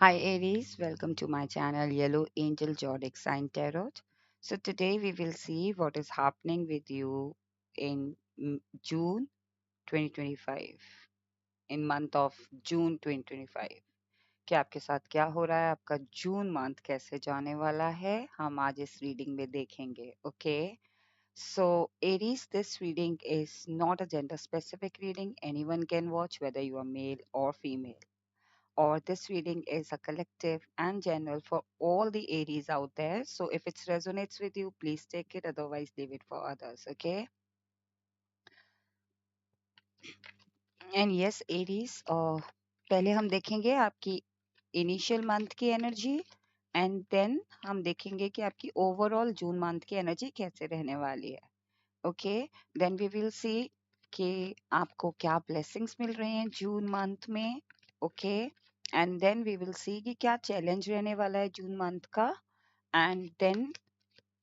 Hi Aries, welcome to my channel Yellow Angel Zodiac Sign Tarot. So today we will see what is happening with you in June 2025, in month of June 2025. कि आपके साथ क्या हो रहा है, आपका June month कैसे जाने वाला है, हम आज इस रीडिंग में देखेंगे. Okay. So Aries, this reading is not a gender specific reading. Anyone can watch whether you are male or female, or this reading is a collective and general for all the Aries out there. So if it resonates with you, please take it, otherwise leave it for others. Okay. And yes, Aries, पहले हम देखेंगे आपकी initial month की energy, and then हम देखेंगे कि आपकी overall June month की एनर्जी कैसे रहने वाली है. Okay. Then we will see कि आपको क्या ब्लेसिंग्स मिल रहे हैं जून मंथ में. Okay. And then we will see कि क्या चैलेंज रहने वाला है जून मंथ का. And then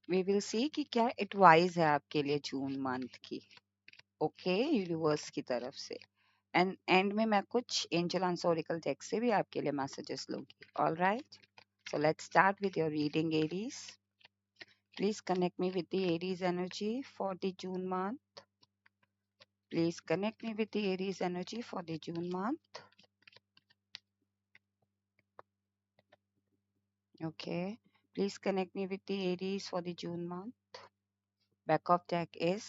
we will see कि क्या एडवाइस है आपके लिए जून मंथ की. ओके, यूनिवर्स की तरफ से. एंड एंड में मैं कुछ एंजल ऑरिकल डेक से भी आपके लिए मैसेजेस लूंगी. All right. So let's start with your reading, Aries. Please connect me with the Aries energy for the June month. Please connect me with the Aries energy for the June month. Okay. Please connect me with the Aries for the June month. Back of deck is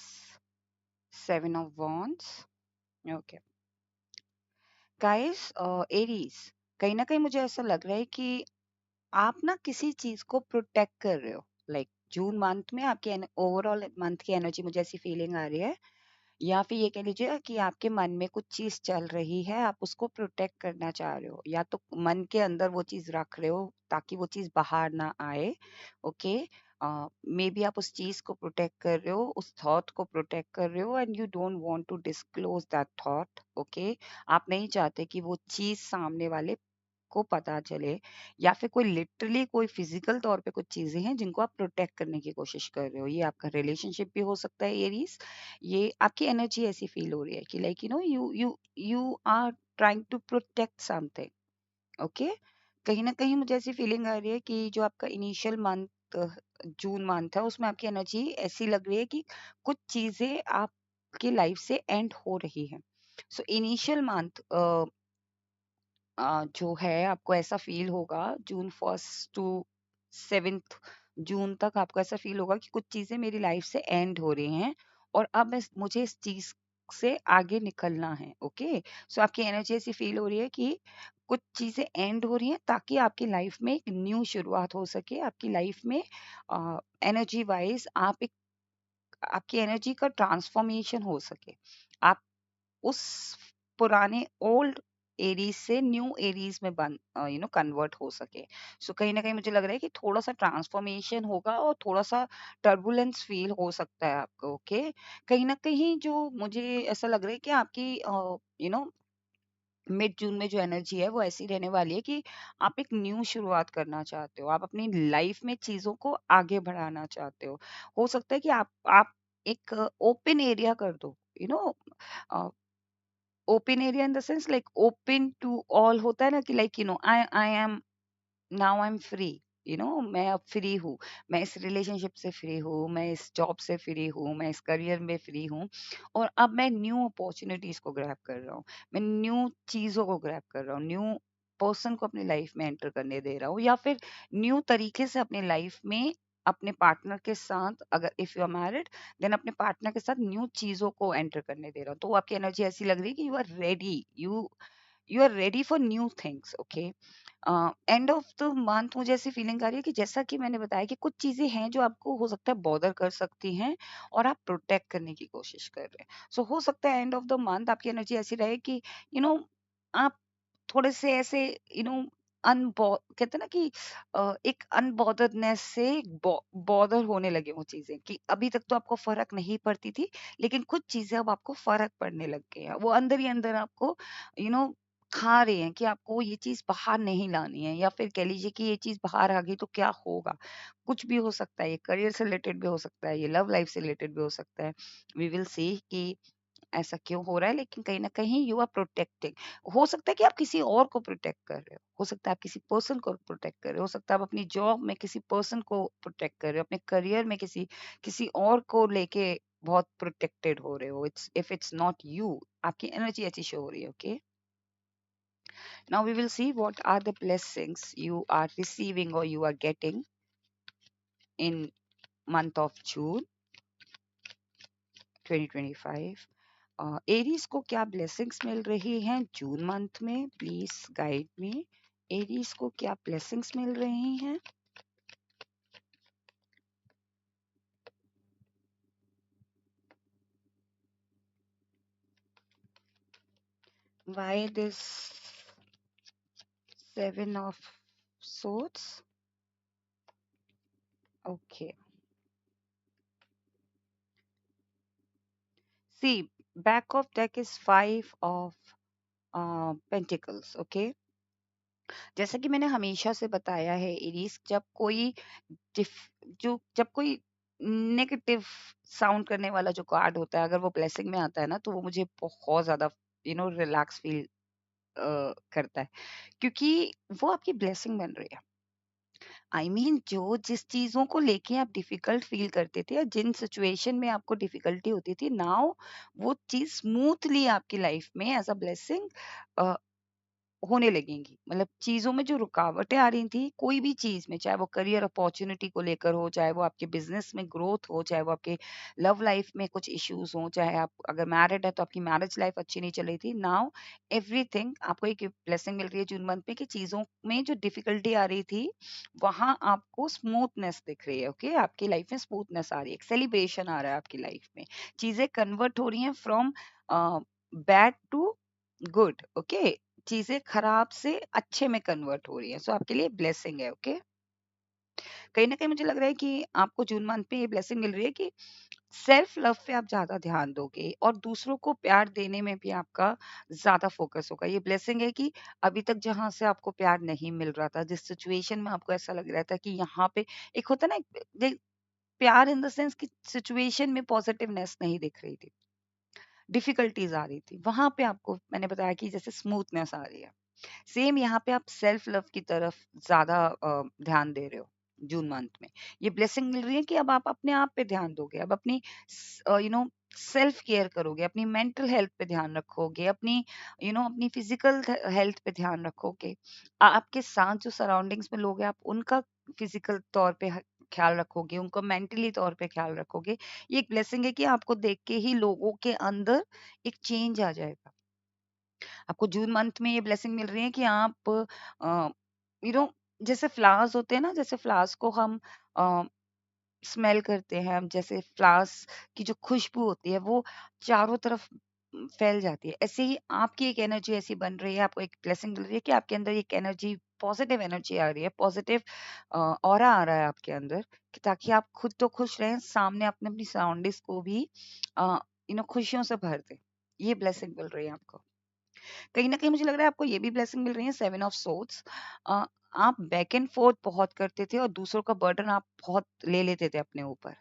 Seven of Wands. Okay. Guys, Aries, कहीं ना कहीं मुझे ऐसा लग रहा है कि आप ना किसी चीज को प्रोटेक्ट कर रहे हो. लाइक जून मंथ में आपकी ओवरऑल मंथ की एनर्जी मुझे ऐसी फीलिंग आ रही है, या फिर ये कह लीजिए कि आपके मन में कुछ चीज चल रही है, आप उसको प्रोटेक्ट करना चाह रहे हो, या तो मन के अंदर वो चीज रख रहे हो ताकि वो चीज बाहर ना आए. ओके. मे बी आप उस चीज को प्रोटेक्ट कर रहे हो, उस थॉट को प्रोटेक्ट कर रहे हो, and you don't want to disclose that thought. Okay. आप नहीं चाहते कि वो चीज सामने वाले को पता चले, या फिर कोई लिटरली कोई फिजिकल तौर पे कुछ चीजें हैं जिनको आप प्रोटेक्ट करने की कोशिश कर रहे हो. ये आपका रिलेशनशिप भी हो सकता है एरीज. ये आपकी एनर्जी ऐसी फील हो रही है कि like you are trying to protect something. Okay. कहीं ना कहीं मुझे ऐसी फीलिंग आ रही है कि जो आपका इनिशियल मंथ जून मंथ है, उसमें आपकी एनर्जी ऐसी लग रही है कि कुछ चीजें आपकी लाइफ से एंड हो रही है. सो इनिशियल मंथ जो है आपको ऐसा फील होगा जून 1 टू 7 जून तक, आपको ऐसा फील होगा कि कुछ चीजें मेरी लाइफ से एंड हो रही हैं और अब मुझे इस चीज से आगे निकलना है. ओके. सो आपकी एनर्जी ऐसी फील हो रही है कि कुछ चीजें एंड हो रही हैं ताकि आपकी लाइफ में एक न्यू शुरुआत हो सके. आपकी लाइफ में एनर्जी वाइज आपकी एनर्जी का ट्रांसफॉर्मेशन हो सके. आप उस पुराने ओल्ड एरीज से न्यू एरीज में बन कन्वर्ट हो सके. सो कहीं ना कहीं मुझे लग रहा है कि थोड़ा सा ट्रांसफॉर्मेशन होगा और थोड़ा सा टर्बुलेंस फील हो सकता है आपको. ओके. कहीं ना कहीं जो मुझे ऐसा लग रहा है कि आपकी मिड जून में जो एनर्जी है वो ऐसी रहने वाली है कि आप एक न्यू शुरुआत करना चाहते हो, आप अपनी लाइफ में चीजों को आगे बढ़ाना चाहते हो सकता है कि आप एक ओपन एरिया कर दो. You know open area in the sense like open to all होता है ना, कि like I I am now I am free. मैं अब फ्री हूँ. मैं इस रिलेशनशिप से फ्री हूँ, मैं इस जॉब से फ्री हूँ, मैं इस करियर में फ्री हूँ, और अब मैं न्यू अपॉर्चुनिटीज को ग्रैब कर रहा हूँ. मैं न्यू चीजों को ग्रैब कर रहा हूँ, न्यू पर्सन को अपनी लाइफ में एंटर करने दे रहा हूँ, या फिर न्यू तरीके से अपनी लाइफ में अपने पार्टनर के साथ, अगर if you are married, then अपने पार्टनर के साथ न्यू चीजों को एंटर करने दे रहा हूँ. तो आपकी एनर्जी ऐसी लग रही है कि you are ready, you are ready for new things. Okay. End of the month मुझे ऐसी फीलिंग आ रही है कि जैसा कि मैंने बताया कि कुछ चीजें हैं जो आपको हो सकता है बॉदर कर सकती हैं, और आप प्रोटेक्ट करने की कोशिश कर रहे हैं. सो हो सकता है एंड ऑफ द मंथ आपकी एनर्जी ऐसी रहे कि यू नो आप थोड़े से ऐसे कहते हैं ना कि एक अनबॉदर्डनेस से बॉदर होने लगे वो चीजें, कि अभी तक तो आपको फर्क नहीं पड़ती थी, लेकिन कुछ चीजें अब आपको फर्क पड़ने लग गए हैं. वो अंदर ही अंदर आपको यू नो खा रहे हैं कि आपको ये चीज बाहर नहीं लानी है, या फिर कह लीजिए कि ये चीज बाहर आ गई तो क्या होगा. कुछ भी हो सकता है, ये करियर से रिलेटेड भी हो सकता है, ये लव लाइफ से रिलेटेड भी हो सकता है. वी विल सी कि ऐसा क्यों हो रहा है, लेकिन कहीं ना कहीं यू आर प्रोटेक्टिंग। हो सकता है कि आप किसी और को प्रोटेक्ट कर रहे हो सकता है आप किसी पर्सन को प्रोटेक्ट कर रहे हो सकता है आप अपनी जॉब में किसी पर्सन को प्रोटेक्ट कर रहे हो, अपने करियर में किसी किसी और को लेके बहुत प्रोटेक्टेड हो रहे हो। It's if it's not you, आपकी एनर्जी ऐसी शो हो रही है। Okay, now we will see what are the blessings you are receiving or you are getting in month of June 2025। Aries को क्या ब्लेसिंग्स मिल रही हैं जून मंथ में, प्लीज गाइड मी। एरीज को क्या ब्लेसिंग्स मिल रही हैं? Why this seven of swords? Okay, see, back of deck is five of pentacles. Okay, जैसा कि मैंने हमेशा से बताया है एरीज, जब कोई नेगेटिव साउंड करने वाला जो कार्ड होता है, अगर वो ब्लेसिंग में आता है ना, तो वो मुझे बहुत ज्यादा रिलैक्स फील करता है, क्योंकि वो आपकी ब्लेसिंग बन रही है। जो जिस चीजों को लेके आप डिफिकल्ट फील करते थे या जिन सिचुएशन में आपको डिफिकल्टी होती थी, नाउ वो चीज स्मूथली आपकी लाइफ में एज अ ब्लेसिंग होने लगेंगी। मतलब चीजों में जो रुकावटें आ रही थी, कोई भी चीज में, चाहे वो करियर अपॉर्चुनिटी को लेकर हो, चाहे वो आपके बिजनेस में ग्रोथ हो, चाहे वो आपके लव लाइफ में कुछ इश्यूज हो, चाहे आप अगर मैरिड है तो आपकी मैरिज लाइफ अच्छी नहीं चल रही थी, नाउ एवरीथिंग आपको एक ब्लेसिंग मिल रही है जून मंथ में कि चीजों में जो डिफिकल्टी आ रही थी, वहां आपको स्मूथनेस दिख रही है। ओके, आपकी लाइफ में स्मूथनेस आ रही है, एक सेलिब्रेशन आ रहा है आपकी लाइफ में, चीजें कन्वर्ट हो रही हैं from bad to good. Okay, चीजें खराब से अच्छे में कन्वर्ट हो रही है, सो आपके लिए ब्लेसिंग है। ओके, कहीं ना कहीं मुझे लग रहा है कि आपको जून मंथ में ये ब्लेसिंग मिल रही है कि सेल्फ लव पे आप ज्यादा ध्यान दोगे और दूसरों को प्यार देने में भी आपका ज्यादा फोकस होगा। ये ब्लेसिंग है कि अभी तक जहां से आपको प्यार नहीं मिल रहा था, जिस सिचुएशन में आपको ऐसा लग रहा था कि यहाँ पे एक होता है ना, प्यार इन द सेंस कि सिचुएशन में पॉजिटिवनेस नहीं दिख रही थी, डिफिकल्टीज आ रही थी, वहां पे आपको मैंने बताया कि जैसे स्मूथनेस आ रही है। सेम यहाँ पे आप सेल्फ लव की तरफ ज्यादा ध्यान दे रहे हो जून मंथ में। ये ब्लेसिंग मिल रही है कि अब आप अपने आप पे ध्यान दोगे, अब अपनी सेल्फ केयर करोगे, अपनी मेंटल हेल्थ पे ध्यान रखोगे, अपनी अपनी फिजिकल हेल्थ पे ध्यान रखोगे। आपके साथ जो सराउंडिंग्स में लोग हैं, आप उनका फिजिकल तौर पे ख्याल रखोगे, उनको मेंटली तौर पे ख्याल रखोगे। ये एक ब्लेसिंग है कि आपको देख के ही लोगों के अंदर एक चेंज आ जाएगा। आपको जून मंथ में ये ब्लेसिंग मिल रही है कि आप यू नो जैसे फ्लावर्स होते हैं ना, जैसे फ्लावर्स को हम स्मेल करते हैं, हम जैसे फ्लावर्स की जो खुशबू होती है वो चारों तरफ फैल जाती है, ऐसे ही आपकी एक एनर्जी ऐसी बन रही है, आपको एक ब्लेसिंग मिल रही है कि आपके अंदर एक एनर्जी, पॉजिटिव एनर्जी आ रही है, पॉजिटिव ऑरा आ रहा है आपके अंदर, कि ताकि आप खुद तो खुश रहें, सामने अपने अपनी सराउंडिंग्स को भी खुशियों से भर दें। ये ब्लेसिंग मिल रही है आपको। कहीं न कहीं मुझे लग रहा है आपको ये भी ब्लेसिंग मिल रही है, 7 ऑफ सोर्ड्स। आप बैक एंड फोर्थ बहुत करते थे और दूसरों का बर्डन आप बहुत ले लेते थे अपने ऊपर।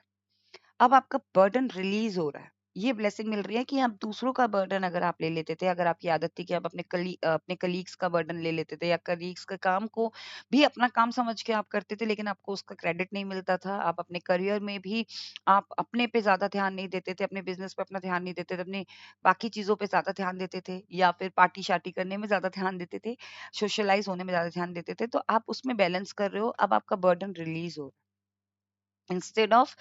अब आपका बर्डन रिलीज हो रहा है। ये ब्लेसिंग मिल रही है कि आप दूसरों का बर्डन अगर आप ले लेते थे, अगर आपकी आदत थी कि आप अपने कलीग्स का बर्डन ले लेते थे, या कलीग्स के काम को भी अपना काम समझ के आप करते थे, लेकिन आपको उसका क्रेडिट नहीं मिलता था। आप अपने करियर में भी आप अपने पे ज़्यादा ध्यान नहीं देते थे, अपने बिज़नेस पे अपना ध्यान नहीं देते थे, अपनी बाकी चीज़ों पे ज़्यादा ध्यान देते थे, या फिर पार्टी-शार्टी करने में ज़्यादा ध्यान देते थे, सोशलाइज़ होने में ज़्यादा ध्यान देते थे, तो आप उसमें बैलेंस कर रहे हो। अब आपका बर्डन रिलीज़ हो रहा है। Instead of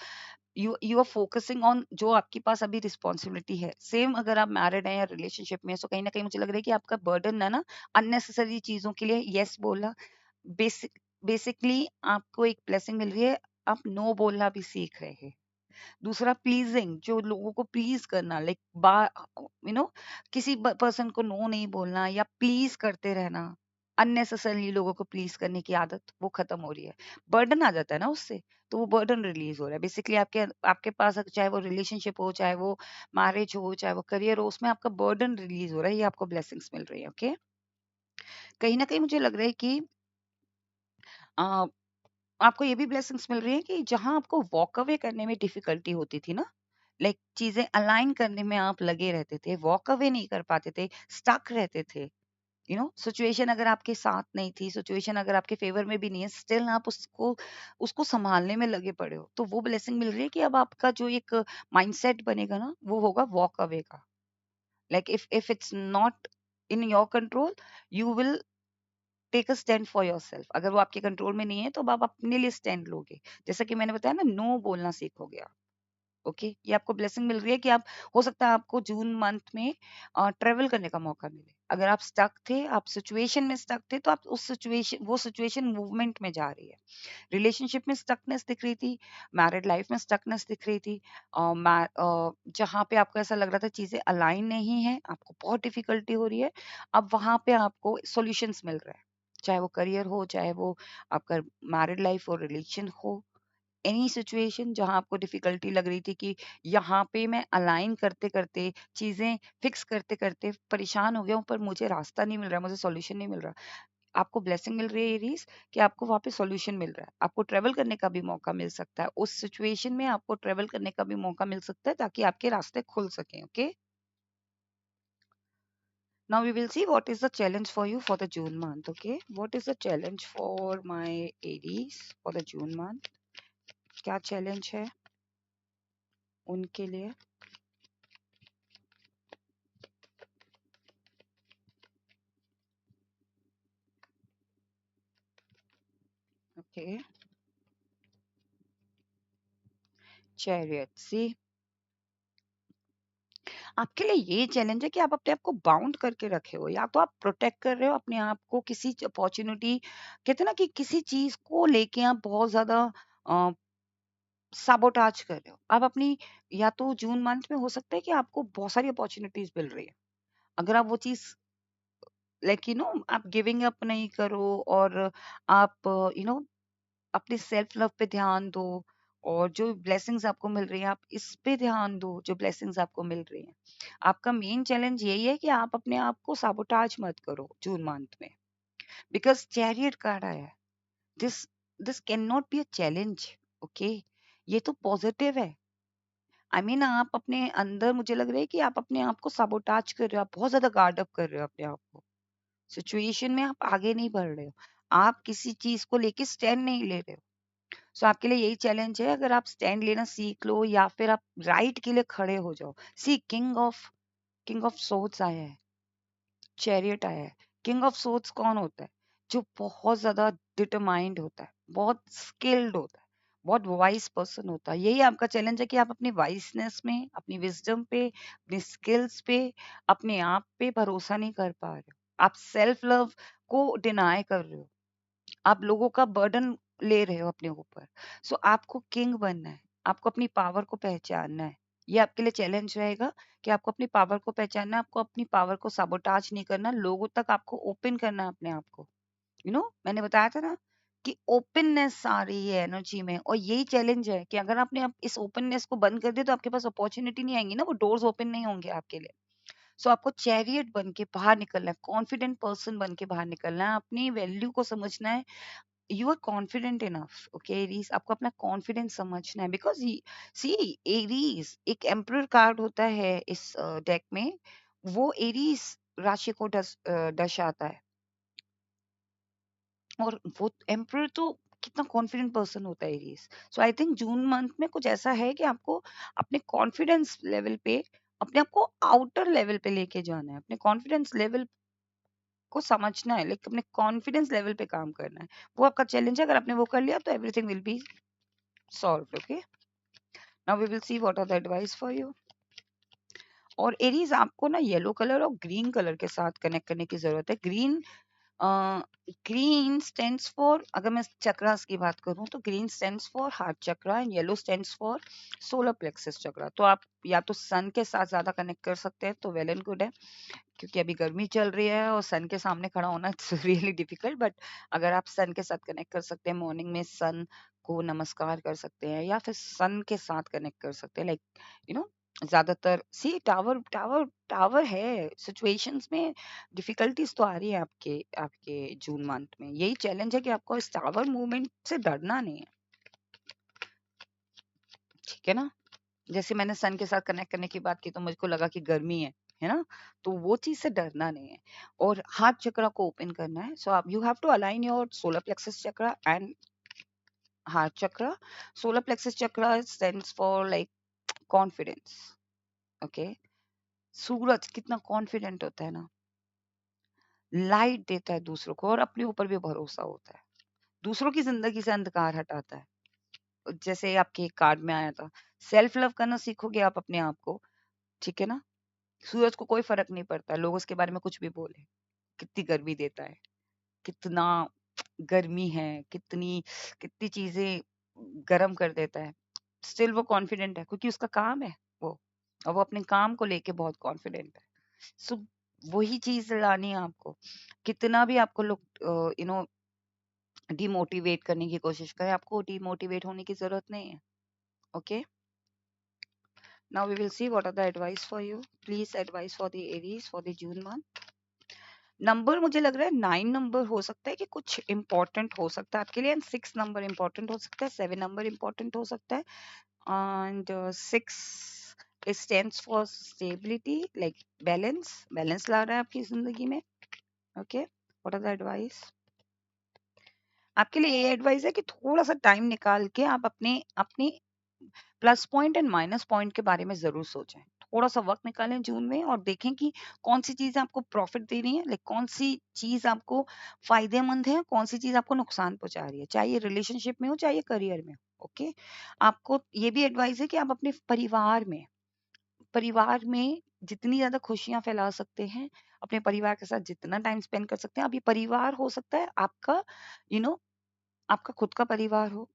you are focusing on जो आपके पास अभी रिस्पॉन्सिबिलिटी है। सेम अगर आप मैरिड हैं या रिलेशनशिप में हैं, तो कहीं ना कहीं मुझे लग रहा है कि आपका बर्डन है ना, अननेसेसरी चीजों के लिए यस बोलना। बेसिकली आपको एक ब्लेसिंग मिल रही है, आप नो बोलना भी सीख रहे हैं। दूसरा, प्लीजिंग, जो लोगों को प्लीज करना, लाइक बा यू नो किसी पर्सन को नो नहीं बोलना या प्लीज करते रहना, अननेसेसरली लोगों को प्लीज करने की आदत वो खत्म हो रही है। बर्डन आ जाता है ना उससे, तो वो बर्डन रिलीज हो रहा है। बेसिकली आपके आपके पास चाहे वो रिलेशनशिप हो, चाहे वो मैरिज हो, चाहे वो करियर हो, उसमें आपका बर्डन रिलीज हो रहा है। ये आपको ब्लेसिंग्स मिल रही है। ओके, कहीं ना कहीं मुझे लग रहा है कि आ, आपको ये भी ब्लेसिंग्स मिल रही है कि जहां आपको वॉक अवे करने में डिफिकल्टी होती थी ना, लाइक चीजें अलाइन करने में आप लगे रहते थे, वॉक अवे नहीं कर पाते थे, स्टक रहते थे। सिचुएशन अगर आपके साथ नहीं थी, सिचुएशन अगर आपके फेवर में भी नहीं है, स्टिल आप उसको उसको संभालने में लगे पड़े हो, तो वो ब्लेसिंग मिल रही है कि अब आपका जो एक माइंडसेट बनेगा ना, वो होगा वॉक अवे का। Like if it's not in your control, you will take a stand for yourself. अगर वो आपके कंट्रोल में नहीं है तो अब आप अपने लिए स्टैंड लोगे। जैसा कि मैंने बताया ना, नो बोलना सीखोगे आप। ओके, ये आपको ब्लेसिंग मिल रही है कि आप, हो सकता है आपको जून मंथ में ट्रेवल करने का मौका मिले। अगर आप स्टक थे, आप सिचुएशन में स्टक थे, तो आप उस सिचुएशन, वो सिचुएशन मूवमेंट में जा रही है। रिलेशनशिप में स्टकनेस दिख रही थी, मैरिड लाइफ में स्टकनेस दिख रही थी, जहाँ पे आपको ऐसा लग रहा था चीजें अलाइन नहीं है, आपको बहुत डिफिकल्टी हो रही है, अब वहां पे आपको सॉल्यूशंस मिल रहे हैं। चाहे वो करियर हो, चाहे वो आपका मैरिड लाइफ और रिलेशन हो, एनी सिचुएशन जहां आपको डिफिकल्टी लग रही थी कि यहाँ पे मैं अलाइन करते करते, चीजें फिक्स करते करते परेशान हो गया हूँ, पर मुझे रास्ता नहीं मिल रहा, मुझे सॉल्यूशन नहीं मिल रहा। आपको ब्लेसिंग मिल रही है एरीज कि आपको वहां पे सॉल्यूशन मिल रहा है, आपको ट्रेवल करने का भी मौका मिल सकता है, उस सिचुएशन में आपको ट्रेवल करने का भी मौका मिल सकता है, ताकि आपके रास्ते खुल सकें। Okay, now we will see what is the challenge for you for the June month. Okay, what is the challenge for my Aries for the June month? क्या चैलेंज है उनके लिए? ओके, चैरियट सी, आपके लिए ये चैलेंज है कि आप अपने आप को बाउंड करके रखे हो, या तो आप प्रोटेक्ट कर रहे हो अपने आप को किसी अपॉर्चुनिटी, कहते हैं ना कि किसी चीज को लेके आप बहुत ज्यादा साबोटाज कर रहे हो आप अपनी, या तो जून मंथ में हो सकता है कि आपको बहुत सारी अपॉर्चुनिटीज मिल रही है, अगर आप वो चीज लाइक आप गिविंग अप नहीं करो, और आप अपने सेल्फ लव पे ध्यान दो, और जो ब्लेसिंग्स आपको मिल रही है आप इस पे ध्यान दो, जो ब्लेसिंग्स आपको मिल रही हैं। आपका मेन चैलेंज यही है कि आप अपने आप को साबोटाज मत करो जून मंथ में, बिकॉज चैरियट कार्ड आया है। This this can not be a challenge. Okay, ये तो पॉजिटिव है। आई मीन आप अपने अंदर, मुझे लग रहा है कि आप अपने आप को साबोटाज कर रहे हो, आप बहुत ज्यादा गार्ड अप कर रहे हो अपने आप को, सिचुएशन में आप आगे नहीं बढ़ रहे हो, आप किसी चीज को लेके स्टैंड नहीं ले रहे हो। सो आपके लिए यही चैलेंज है, अगर आप स्टैंड लेना सीख लो, या फिर आप राइट के लिए खड़े हो जाओ। सी, किंग ऑफ सोर्ड्स आया है, चैरियट आया है। किंग ऑफ सोर्ड्स कौन होता है? जो बहुत ज्यादा डिटरमाइंड होता है, बहुत स्किल्ड होता है, बहुत वाइज पर्सन होता है। यही आपका चैलेंज है कि आप अपनी वाइसनेस में, अपनी विजडम पे, अपनी स्किल्स पे, अपने आप पे भरोसा नहीं कर पा रहे हो, आप सेल्फ लव को डिनाई कर रहे हो, आप लोगों का बर्डन ले रहे हो अपने ऊपर। सो आपको किंग बनना है, आपको अपनी पावर को पहचानना है। ये आपके लिए चैलेंज रहेगा कि आपको अपनी पावर को पहचानना है, आपको अपनी पावर को साबोटाज नहीं करना, लोगों तक आपको ओपन करना है अपने आप को। मैंने बताया था ना कि ओपननेस आ रही है एनर्जी में, और यही चैलेंज है कि अगर आपने इस ओपननेस को बंद कर दिया तो आपके पास अपॉर्चुनिटी नहीं आएंगी ना, वो डोर्स ओपन नहीं होंगे आपके लिए। सो आपको चैरियट बन के बाहर निकलना है, कॉन्फिडेंट पर्सन बन के बाहर निकलना है, अपनी वैल्यू को समझना है। You are confident enough. Okay Aries, आपको अपना कॉन्फिडेंस समझना है, बिकॉज सी, एरीज एक एम्परर कार्ड होता है इस डेक में, वो एरीज राशि को दर्शाता है, और वो एम्परर तो कितना कॉन्फिडेंट पर्सन होता है Aries. So I think June month में कुछ ऐसा है कि आपको अपने कॉन्फिडेंस लेवल पे, अपने आप को आउटर लेवल पे लेके जाना है, अपने कॉन्फिडेंस लेवल को समझना है, लाइक अपने कॉन्फिडेंस लेवल पे काम करना है। वो आपका चैलेंज है, अगर आपने वो कर लिया तो everything will be solved. Okay, now we will see what are the advice for you. और एरीज, आपको ना येलो कलर और ग्रीन कलर के साथ कनेक्ट करने की जरूरत है। ग्रीन स्टैंड्स फॉर, अगर मैं चक्रास की बात करूं तो green stands for heart chakra, and yellow stands for solar plexus chakra. तो आप या तो सन के साथ ज्यादा कनेक्ट कर सकते हैं, तो वेल एंड गुड है, क्योंकि अभी गर्मी चल रही है और सन के सामने खड़ा होना इट्स रियली डिफिकल्ट। बट अगर आप सन के साथ कनेक्ट कर सकते हैं, मॉर्निंग में सन को नमस्कार कर सकते हैं, या फिर सन के साथ कनेक्ट कर सकते हैं, लाइक यू नो ज्यादातर सी, टावर टावर टावर है सिचुएशंस में, डिफिकल्टीज तो आ रही है आपके आपके जून मंथ में। यही चैलेंज है कि आपको इस टावर मूवमेंट से डरना नहीं है, ठीक है ना? जैसे मैंने सन के साथ कनेक्ट करने की बात की तो मुझको लगा कि गर्मी है ना? तो वो चीज़ से डरना नहीं है। और हार्ट चक्र को ओपन करना है। सो आप you have to align your solar plexus chakra and heart chakra. Solar plexus chakra stands for like confidence. Okay. सूरज कितना कॉन्फिडेंट होता है ना, लाइट देता है दूसरों को और अपने ऊपर भी भरोसा होता है, दूसरों की जिंदगी से अंधकार हटाता है। जैसे आपके एक कार्ड में आया था, सेल्फ लव करना सीखोगे आप अपने आप को, ठीक है ना? सूरज को कोई फर्क नहीं पड़ता, लोग उसके बारे में कुछ भी बोले, कितनी गर्मी देता है, कितना गर्मी है, कितनी कितनी चीजें गर्म कर देता है, स्टिल वो कॉन्फिडेंट है क्योंकि उसका काम है वो, और वो अपने काम को लेके बहुत कॉन्फिडेंट है। सो वही चीज लानी है आपको, कितना भी आपको लोग डिमोटिवेट करने की कोशिश करें, आपको डिमोटिवेट होने की जरूरत नहीं है। Okay, now we will see what are the advice for you, please advice for the Aries for the June month. Number मुझे लग रहा है 9 नंबर हो सकता है कि कुछ इंपॉर्टेंट हो सकता है आपके लिए, एंड 6 नंबर इंपॉर्टेंट हो सकता है, 7 नंबर इंपॉर्टेंट हो सकता है, and 6 it stands for stability, like balance ला रहा है आपकी जिंदगी में। Okay, what are the advice आपके लिए? ये एडवाइस है कि थोड़ा सा टाइम निकाल के आप अपने अपने plus point and minus point के बारे में जरूर सोचें, थोड़ा सा वक्त निकालें जून में और देखें कि कौन सी चीज आपको प्रॉफिट दे रही है, लाइक कौन सी चीज आपको फायदेमंद है, कौन सी चीज आपको नुकसान पहुंचा रही है, चाहे ये रिलेशनशिप में हो चाहे ये करियर में हो। ओके, आपको ये भी एडवाइस है कि आप अपने परिवार में जितनी ज़्यादा खुशियाँ फैला सकते हैं, अपने परिवार के साथ जितना टाइम स्पेंड कर सकते हैं। अब ये परिवार हो सकता है आपका, यू नो आपका खुद का परिवार हो।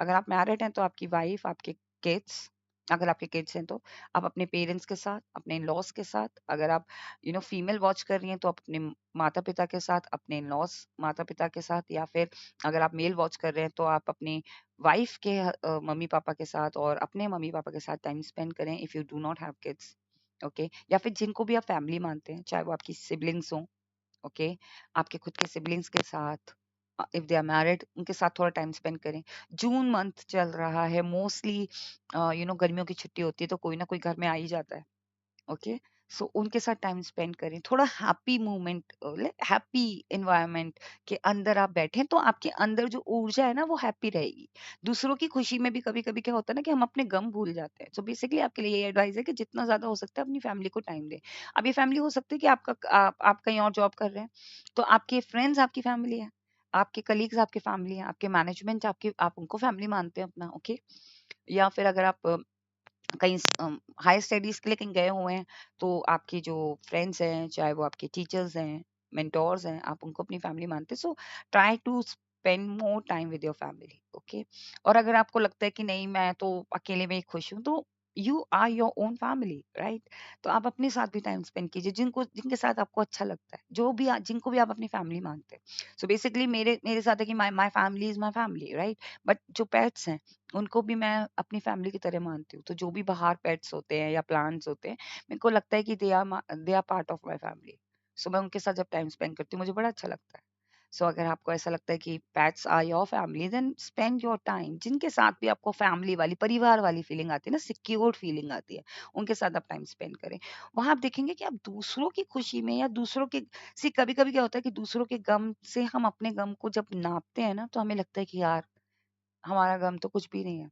अगर आप मैरिड हैं तो आपकी वाइफ, आपके किड्स, अगर आपके किड्स हैं तो आप अपने पेरेंट्स के साथ, अपने इन-लॉज़ के साथ। अगर आप फीमेल वॉच कर रही हैं तो आप अपने माता-पिता के साथ, अपने इन-लॉज़ माता-पिता के साथ, या फिर अगर आप मेल वॉच कर रहे हैं तो आप अपनी वाइफ के मम्मी-पापा के साथ और अपने मम्मी-पापा के साथ टाइम स्पेंड करें if you do not have kids. Okay, या फिर जिनको भी आप फैमिली मानते हैं, चाहे वो आपकी सिबलिंग्स हों, ओके, आपके खुद के सिबलिंग्स के साथ, इफ दे आर मैरिड उनके साथ थोड़ा टाइम स्पेंड करें। जून मंथ चल रहा है, मोस्टली गर्मियों की छुट्टी होती है तो कोई ना कोई घर में आ ही जाता है। ओके, सो उनके साथ टाइम स्पेंड करें, थोड़ा हैप्पी मूवमेंट, हैप्पी एनवायरनमेंट के अंदर आप बैठें तो आपके अंदर जो ऊर्जा है ना वो हैप्पी रहेगी। दूसरों की खुशी में भी कभी कभी क्या होता है ना कि हम अपने गम भूल जाते हैं। सो बेसिकली आपके लिए ये एडवाइस है कि जितना ज्यादा हो सकता है अपनी फैमिली को टाइम दें। अब ये फैमिली हो सकती है कि आप कहीं और जॉब कर रहे हैं, तो आपके फ्रेंड्स आपकी फैमिली है, आपके कलीग्स आपकी फैमिली है, आपके मैनेजमेंट आपकी, आप उनको फैमिली मानते हैं अपना। ओके, या फिर अगर आप कहीं हायर स्टडीज के लिए कहीं गए हुए हैं तो आपके जो फ्रेंड्स हैं, चाहे वो आपके टीचर्स हैं, मेंटोर्स हैं, आप उनको अपनी फैमिली मानते हैं। So try to spend more time with your family. Okay, और अगर आपको लगता है कि नहीं मैं तो अकेले में ही खुश हूँ, तो you are your own family, right? तो आप अपने साथ भी टाइम स्पेंड कीजिए, जिनके साथ आपको अच्छा लगता है, जिनको भी आप अपनी फैमिली मानते हैं। सो बेसिकली मेरे मेरे साथ है कि my my family is my family, right? But जो पेट्स हैं उनको भी मैं अपनी फैमिली की तरह मानती हूँ। तो जो भी बाहर पेट्स होते हैं या प्लांट्स होते हैं, मेरे को लगता है कि they are part of my family. So मैं उनके साथ जब टाइम स्पेंड करती हूँ मुझे बड़ा अच्छा लगता है। सो अगर आपको ऐसा लगता है कि pets are your family, then spend your time जिनके साथ भी आपको फैमिली वाली, परिवार वाली फीलिंग आती है ना, सिक्योर्ड फीलिंग आती है, उनके साथ आप टाइम स्पेंड करें। वहां आप देखेंगे कि आप दूसरों की खुशी में या दूसरों के, सी कभी कभी क्या होता है कि दूसरों के गम से हम अपने गम को जब नापते हैं ना तो हमें लगता है कि यार हमारा गम तो कुछ भी नहीं है।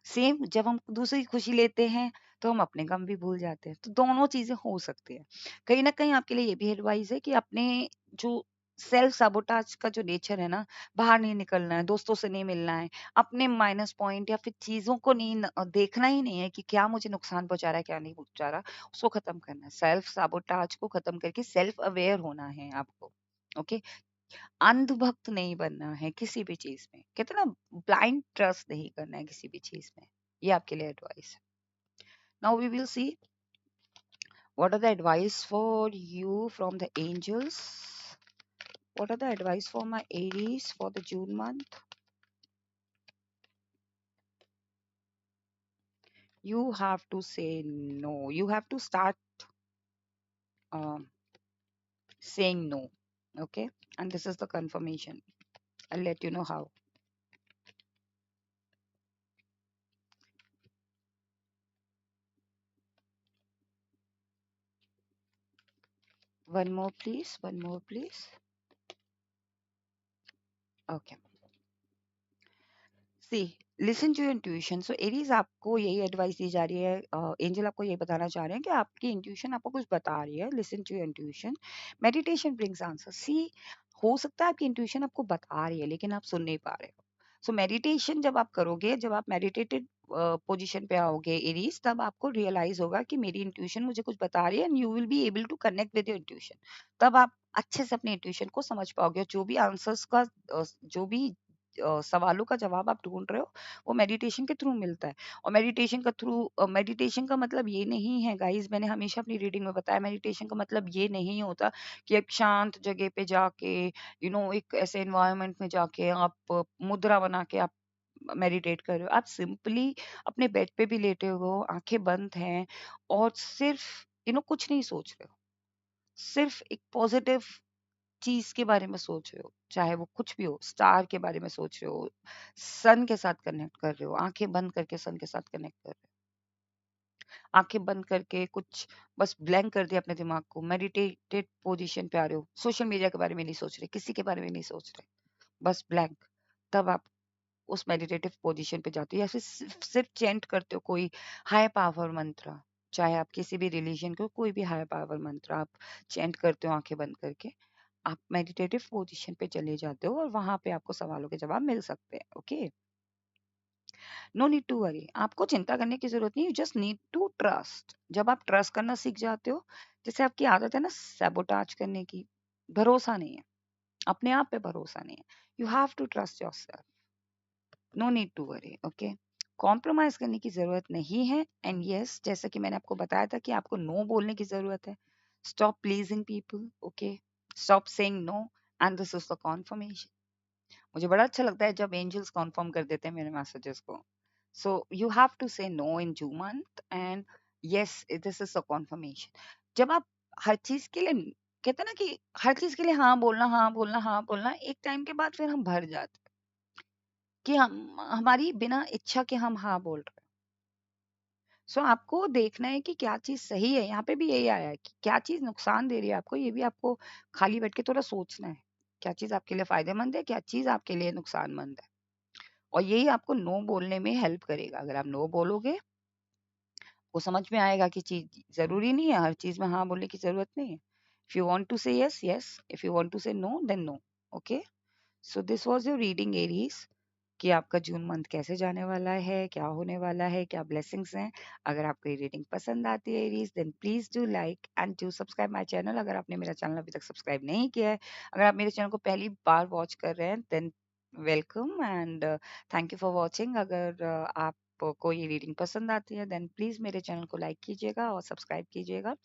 सेम जब हम दूसरे की खुशी लेते हैं तो हम अपने गम भी भूल जाते हैं। तो दोनों चीजें हो सकती है। कहीं ना कहीं आपके लिए ये भी एडवाइस है कि अपने जो सेल्फ साबोटाज का जो नेचर है ना, बाहर नहीं निकलना है, दोस्तों से नहीं मिलना है, अपने माइनस पॉइंट या फिर चीजों को नहीं देखना ही नहीं है कि क्या मुझे नुकसान पहुंचा रहा है क्या नहीं पहुंचा रहा, उसको खत्म करना है। सेल्फ साबोटाज को खत्म करके सेल्फ अवेयर होना है आपको। ओके, अंधभक्त नहीं बनना है किसी भी चीज में, कहते हैं ना, ब्लाइंड ट्रस्ट नहीं करना है किसी भी चीज में। ये आपके लिए एडवाइस है। Now we will see what are the advice for you from the angels. What are the advice for my Aries for the June month? You have to say no. You have to start um, saying no. Okay, and this is the confirmation. I'll let you know how. One more, please. One more, please. Okay. See listen to intuition so Aries आपको यही advice दी जा रही है angel आपको ये बताना चाह रहे हैं कि आपकी इंट्यूशन आपको कुछ बता रही है listen to intuition meditation brings answer see हो सकता है आपकी इंट्यूशन आपको बता रही है लेकिन आप सुन नहीं पा रहे हो सो मेडिटेशन जब आप करोगे जब आप मेडिटेटेड पोजीशन पे आओगे एरीज तब आपको रियलाइज होगा कि मेरी इंट्यूशन मुझे कुछ बता रही है and you will be able to connect with your intuition तब आप अच्छे से अपने इंट्यूशन को समझ पाओगे और जो भी आंसर्स का जो भी सवालों का जवाब आप ढूंढ रहे हो वो मेडिटेशन के थ्रू मिलता है और मेडिटेशन का मतलब ये नहीं है गाइस मैंने हमेशा अपनी रीडिंग में बताया मेडिटेशन का मतलब ये नहीं होता कि एक शांत जगह पे जाके एक ऐसे एनवायरनमेंट में जाके आप मुद्रा बना के आप मेडिटेट कर रहे हो आप सिंपली अपने बेड पे भी लेटे हो आंखें बंद हैं और सिर्फ कुछ नहीं सोच रहे हो सिर्फ एक पॉजिटिव चीज के बारे में सोच रहे हो चाहे वो कुछ भी हो स्टार के बारे में सोच रहे हो सन के साथ कनेक्ट कर रहे हो आंखें बंद करके सन के साथ कनेक्ट कर रहे हो आंखें बंद करके कुछ बस ब्लैंक कर दिया अपने दिमाग को मेडिटेटेड पोजीशन पे आ रहे हो सोशल मीडिया के बारे में नहीं सोच रहे किसी के बारे में नहीं सोच रहे बस ब्लैंक तब आप उस मेडिटेटिव पोजीशन पे जाते हो या फिर सिर्फ चेंट करते हो कोई हाई पावर मंत्र चाहे आप किसी भी रिलीजन के हो कोई भी हाई पावर मंत्र आप चेंट करते हो आंखें बंद करके आप मेडिटेटिव पोजीशन पे चले जाते हो और वहां पे आपको सवालों के जवाब मिल सकते हैं okay no need to worry आपको चिंता करने की जरूरत नहीं you just need to trust जब आप ट्रस्ट करना सीख जाते हो जैसे आपकी आदत है ना सैबोटाज करने की भरोसा नहीं है अपने आप पे भरोसा नहीं है you have to trust yourself no need to worry okay compromise करने की जरूरत नहीं है एंड यस जैसा कि मैंने आपको बताया था कि आपको नो बोलने की जरूरत है stop pleasing people okay stop saying no and this is the confirmation मुझे बड़ा अच्छा लगता है जब एंजल्स कॉन्फर्म कर देते हैं मेरे मैसेजेस को so you have to say no in 2 month and yes this is the conformation जब आप हर चीज के लिए कहते हैं ना कि हर चीज के लिए हाँ बोलना हाँ बोलना हाँ बोलना एक टाइम के बाद फिर हम भर जाते हैं कि हम हमारी बिना इच्छा के हम हाँ बोल रहे हैं सो आपको देखना है कि क्या चीज सही है यहाँ पे भी यही आया है कि क्या चीज नुकसान दे रही है आपको ये भी आपको खाली बैठ के थोड़ा सोचना है क्या चीज आपके लिए फायदेमंद है क्या चीज आपके लिए नुकसानमंद है और यही आपको नो बोलने में हेल्प करेगा अगर आप नो बोलोगे वो समझ में आएगा कि चीज जरूरी नहीं है हर चीज में हाँ बोलने की जरूरत नहीं है if you want to say yes yes if you want to say no then no okay so this was your reading Aries कि आपका जून मंथ कैसे जाने वाला है क्या होने वाला है क्या ब्लेसिंग्स हैं अगर आपको ये रीडिंग पसंद आती है Aries then please do like and do subscribe my channel अगर आपने मेरा चैनल अभी तक सब्सक्राइब नहीं किया है अगर आप मेरे चैनल को पहली बार वॉच कर रहे हैं than welcome and thank you for watching अगर आपको ये रीडिंग पसंद आती है देन प्लीज मेरे चैनल को लाइक कीजिएगा और सब्सक्राइब कीजिएगा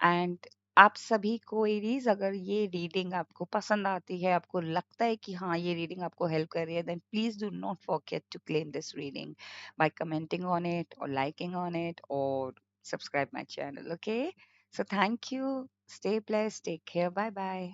एंड आप सभी को एरीज अगर ये रीडिंग आपको पसंद आती है आपको लगता है कि हाँ ये रीडिंग आपको हेल्प कर रही है then please do not forget to claim this reading by commenting on it और लाइकिंग ऑन इट और subscribe my channel okay so thank you stay blessed take care bye bye